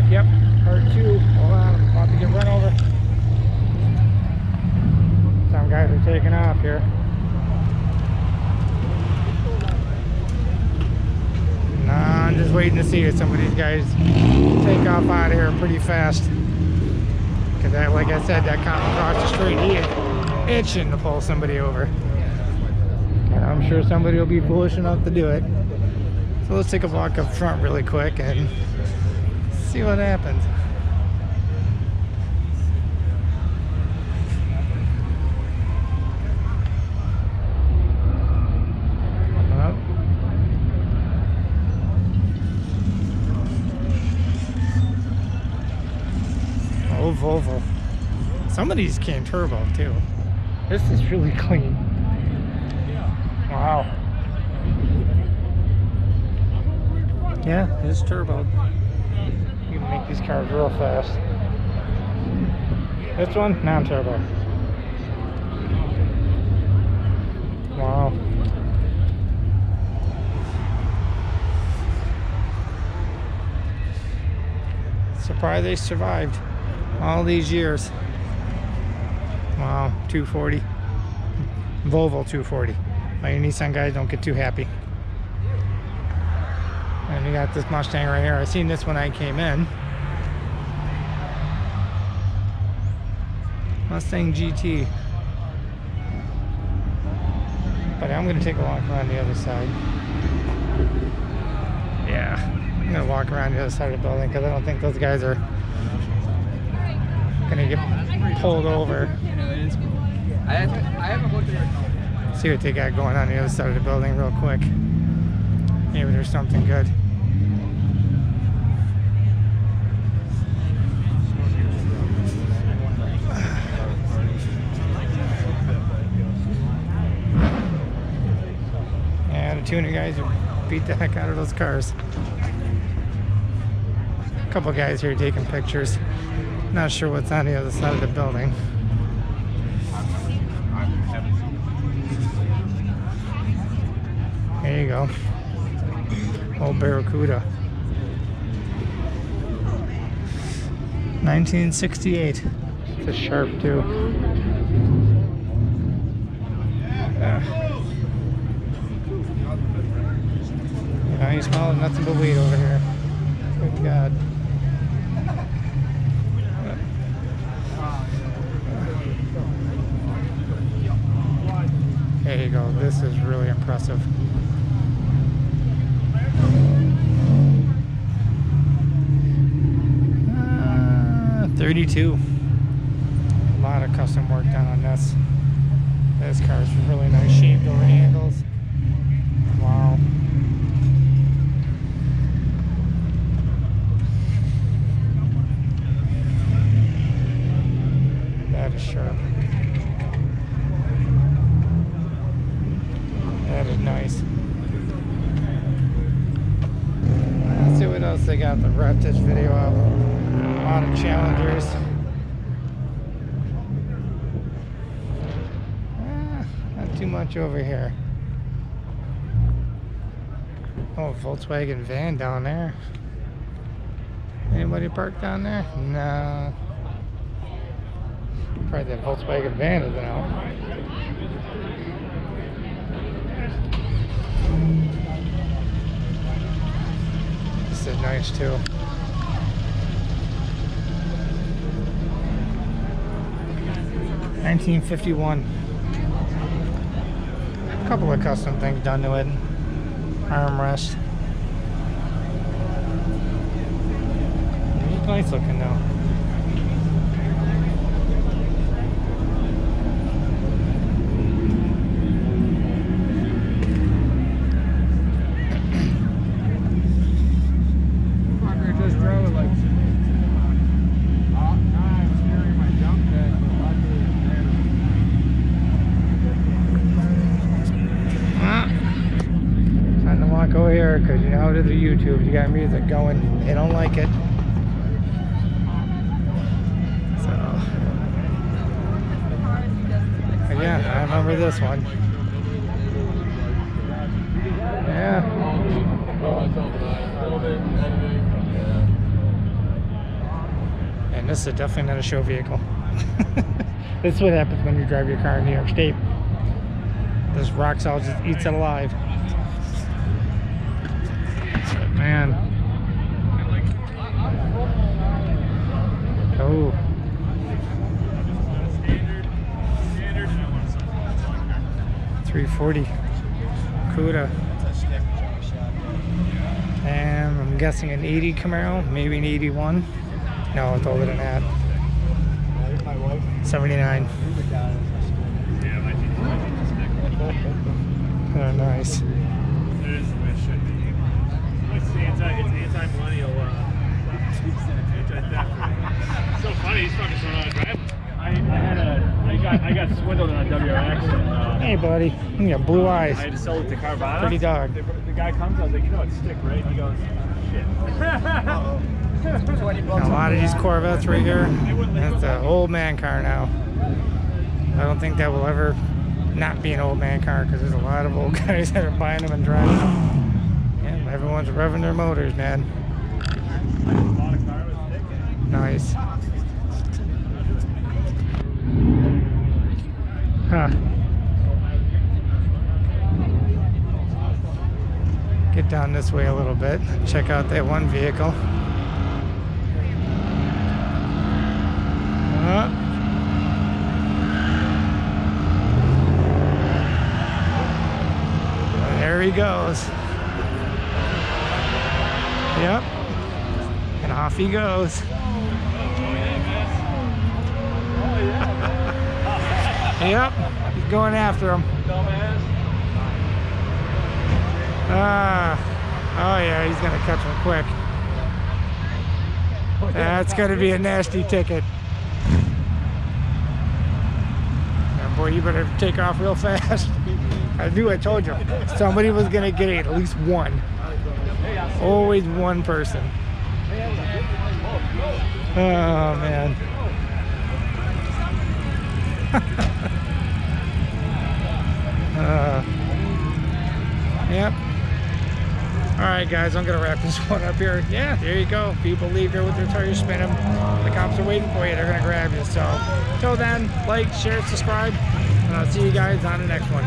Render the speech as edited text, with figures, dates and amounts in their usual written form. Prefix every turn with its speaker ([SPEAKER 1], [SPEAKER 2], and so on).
[SPEAKER 1] Yep, part 2. Hold on, I'm about to get run over. Some guys are taking off here. Nah, I'm just waiting to see if some of these guys take off out of here pretty fast. Because that, like I said, that cop across the street, he is itching to pull somebody over. And I'm sure somebody will be foolish enough to do it. So let's take a walk up front really quick and see what happens. Oh, Volvo. Some of these came turbo too. This is really clean. Wow. Yeah, it's turbo. You can make these cars real fast. This one, non-turbo. Wow. Surprised they survived all these years. Wow, 240. Volvo 240. All you Nissan guys don't get too happy. And we got this Mustang right here. I seen this when I came in. Mustang GT. But I'm gonna take a walk around the other side. Yeah, I'm gonna walk around the other side of the building because I don't think those guys are gonna get pulled over. See what they got going on the other side of the building real quick. Maybe there's something good. Yeah, the tuner guys beat the heck out of those cars. A couple guys here taking pictures. Not sure what's on the other side of the building. There you go. Old Barracuda. 1968. It's a sharp too. Yeah, you smell nothing but weed over here. Good God. There you go. This is really impressive. 32. A lot of custom work done on this. This car is really nice, shaved over handles. Wow. That is sharp. That is nice. Let's see what else they got to wrap this video up. A lot of Challengers. Not too much over here. Oh, Volkswagen van down there. Anybody parked down there? No. Probably that Volkswagen van isn't out. This is nice too. $19.51. A couple of custom things done to it. Armrest. It's nice looking though. Go here because you know how it is with YouTube. You got music going, they don't like it. So, but yeah, I remember this one. Yeah. Man, this is definitely not a show vehicle. This is what happens when you drive your car in New York State. This rock solid just eats it alive. But man. Oh. $340. Cought. And I'm guessing an 80 Camaro, maybe an 81. No, it's older than that. 79. Oh, nice.
[SPEAKER 2] It is the way it should be. It's anti-millennial, anti-theft. So funny, he's fucking throwing out a drive. I got swindled on a WRX. And,
[SPEAKER 1] hey, buddy. You got blue eyes.
[SPEAKER 2] I had to sell it to Carvana.
[SPEAKER 1] Pretty dog.
[SPEAKER 2] The guy comes, I was like, you know, it's stick, right? He goes, shit.
[SPEAKER 1] A lot of these Corvettes right here. That's an old man car now. I don't think that will ever not be an old man car because there's a lot of old guys that are buying them and driving them. Yeah, everyone's revving their motors, man. Nice. Huh. Get down this way a little bit. Check out that one vehicle. There he goes. Yep. And off he goes. Yep. He's going after him. Oh yeah, he's gonna catch him quick. That's gonna be a nasty ticket. Yeah, boy, you better take off real fast. I knew, I told you. Somebody was gonna get it, at least one. Always one person. Oh man. Yep. Alright guys, I'm gonna wrap this one up here. Yeah, there you go. People leave here with their tires spinning. The cops are waiting for you. They're gonna grab you. So, until then, like, share, subscribe, and I'll see you guys on the next one.